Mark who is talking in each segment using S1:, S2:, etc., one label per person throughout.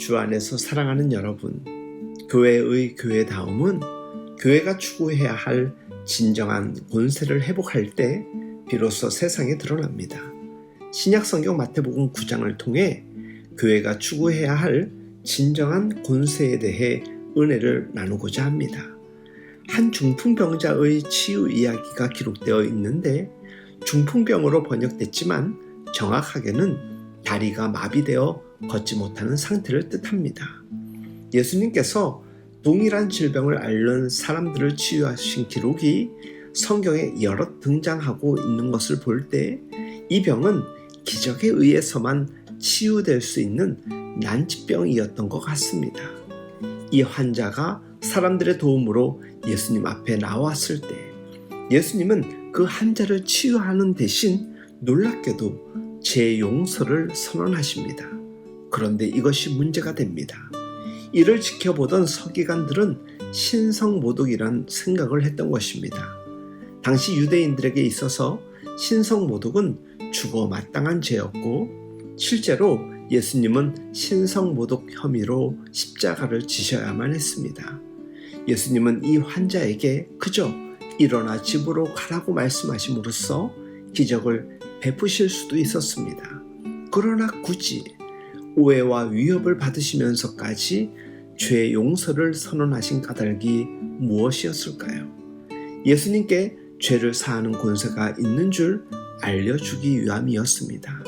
S1: 주 안에서 사랑하는 여러분, 교회의 교회다움은 교회가 추구해야 할 진정한 권세를 회복할 때 비로소 세상에 드러납니다. 신약성경 마태복음 9장을 통해 교회가 추구해야 할 진정한 권세에 대해 은혜를 나누고자 합니다. 한 중풍병자의 치유 이야기가 기록되어 있는데 중풍병으로 번역됐지만 정확하게는 다리가 마비되어 걷지 못하는 상태를 뜻합니다. 예수님께서 동일한 질병을 앓는 사람들을 치유하신 기록이 성경에 여럿 등장하고 있는 것을 볼 때 이 병은 기적에 의해서만 치유될 수 있는 난치병이었던 것 같습니다. 이 환자가 사람들의 도움으로 예수님 앞에 나왔을 때 예수님은 그 환자를 치유하는 대신 놀랍게도 죄 용서를 선언하십니다. 그런데 이것이 문제가 됩니다. 이를 지켜보던 서기관들은 신성모독이란 생각을 했던 것입니다. 당시 유대인들에게 있어서 신성모독은 죽어 마땅한 죄였고 실제로 예수님은 신성모독 혐의로 십자가를 지셔야만 했습니다. 예수님은 이 환자에게 그저 일어나 집으로 가라고 말씀하심으로써 기적을 베푸실 수도 있었습니다. 그러나 굳이 오해와 위협을 받으시면서까지 죄 용서를 선언하신 까닭이 무엇이었을까요? 예수님께 죄를 사하는 권세가 있는 줄 알려주기 위함이었습니다.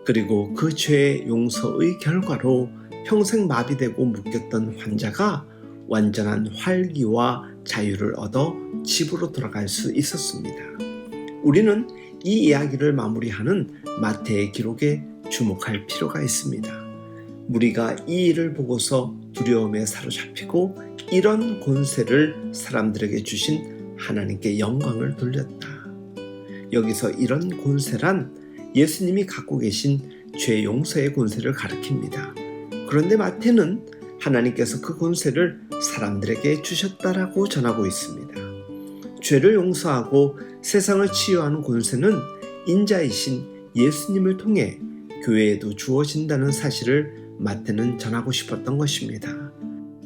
S1: 그리고 그 죄 용서의 결과로 평생 마비되고 묶였던 환자가 완전한 활기와 자유를 얻어 집으로 돌아갈 수 있었습니다. 우리는 이 이야기를 마무리하는 마태의 기록에 주목할 필요가 있습니다. 무리가 이 일을 보고서 두려움에 사로잡히고 이런 권세를 사람들에게 주신 하나님께 영광을 돌렸다. 여기서 이런 권세란 예수님이 갖고 계신 죄 용서의 권세를 가리킵니다. 그런데 마태는 하나님께서 그 권세를 사람들에게 주셨다라고 전하고 있습니다. 죄를 용서하고 세상을 치유하는 권세는 인자이신 예수님을 통해 교회에도 주어진다는 사실을 마태는 전하고 싶었던 것입니다.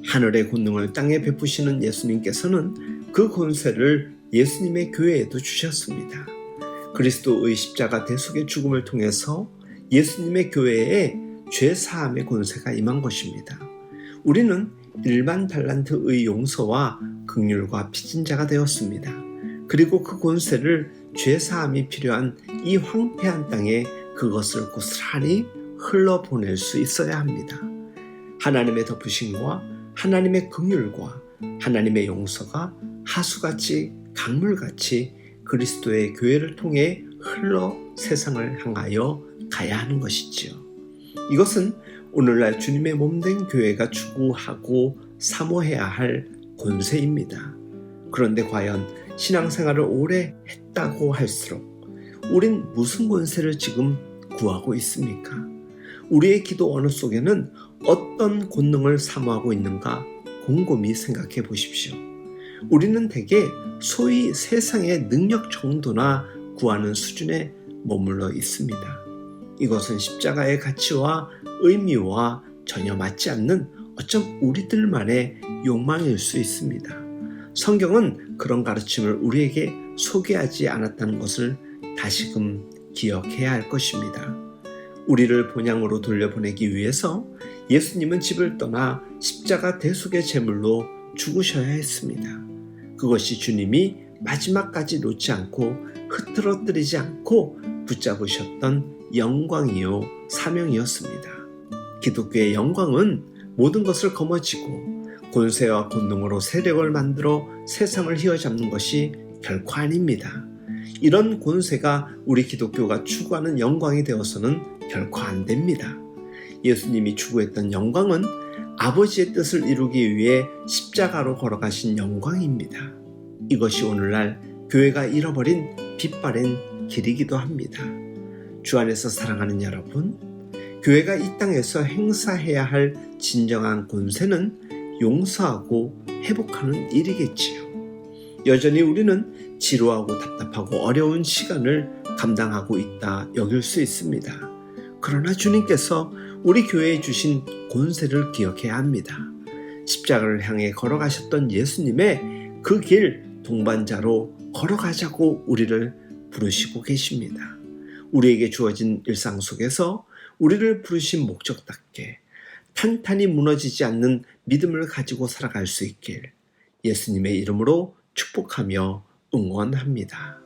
S1: 하늘의 권능을 땅에 베푸시는 예수님께서는 그 권세를 예수님의 교회에도 주셨습니다. 그리스도의 십자가 대속의 죽음을 통해서 예수님의 교회에 죄 사함의 권세가 임한 것입니다. 우리는 1만 달란트의 용서와 긍휼과 빚진 자가 되었습니다. 그리고 그 권세를 죄 사함이 필요한 이 황폐한 땅에 그것을 고스란히 흘러보낼 수 있어야 합니다. 하나님의 덮으심과 하나님의 긍휼과 하나님의 용서가 하수같이 강물같이 그리스도의 교회를 통해 흘러 세상을 향하여 가야 하는 것이지요. 이것은 오늘날 주님의 몸된 교회가 추구하고 사모해야 할 권세입니다. 그런데 과연 신앙생활을 오래 했다고 할수록 우린 무슨 권세를 지금 구하고 있습니까? 우리의 기도 언어 속에는 어떤 권능을 사모하고 있는가 곰곰이 생각해 보십시오. 우리는 대개 소위 세상의 능력 정도나 구하는 수준에 머물러 있습니다. 이것은 십자가의 가치와 의미와 전혀 맞지 않는 어쩜 우리들만의 욕망일 수 있습니다. 성경은 그런 가르침을 우리에게 소개하지 않았다는 것을 다시금 기억해야 할 것입니다. 우리를 본향으로 돌려보내기 위해서 예수님은 집을 떠나 십자가 대속의 제물로 죽으셔야 했습니다. 그것이 주님이 마지막까지 놓지 않고 흐트러뜨리지 않고 붙잡으셨던 영광이요 사명이었습니다. 기독교의 영광은 모든 것을 거머쥐고 권세와 권능으로 세력을 만들어 세상을 휘어잡는 것이 결코 아닙니다. 이런 권세가 우리 기독교가 추구하는 영광이 되어서는 결코 안 됩니다. 예수님이 추구했던 영광은 아버지의 뜻을 이루기 위해 십자가로 걸어가신 영광입니다. 이것이 오늘날 교회가 잃어버린 빛바랜 길이기도 합니다. 주 안에서 사랑하는 여러분, 교회가 이 땅에서 행사해야 할 진정한 권세는 용서하고 회복하는 일이겠지요. 여전히 우리는 지루하고 답답하고 어려운 시간을 감당하고 있다 여길 수 있습니다. 그러나 주님께서 우리 교회에 주신 권세를 기억해야 합니다. 십자가를 향해 걸어가셨던 예수님의 그 길 동반자로 걸어가자고 우리를 부르시고 계십니다. 우리에게 주어진 일상 속에서 우리를 부르신 목적답게 탄탄히 무너지지 않는 믿음을 가지고 살아갈 수 있길 예수님의 이름으로 축복하며 응원합니다.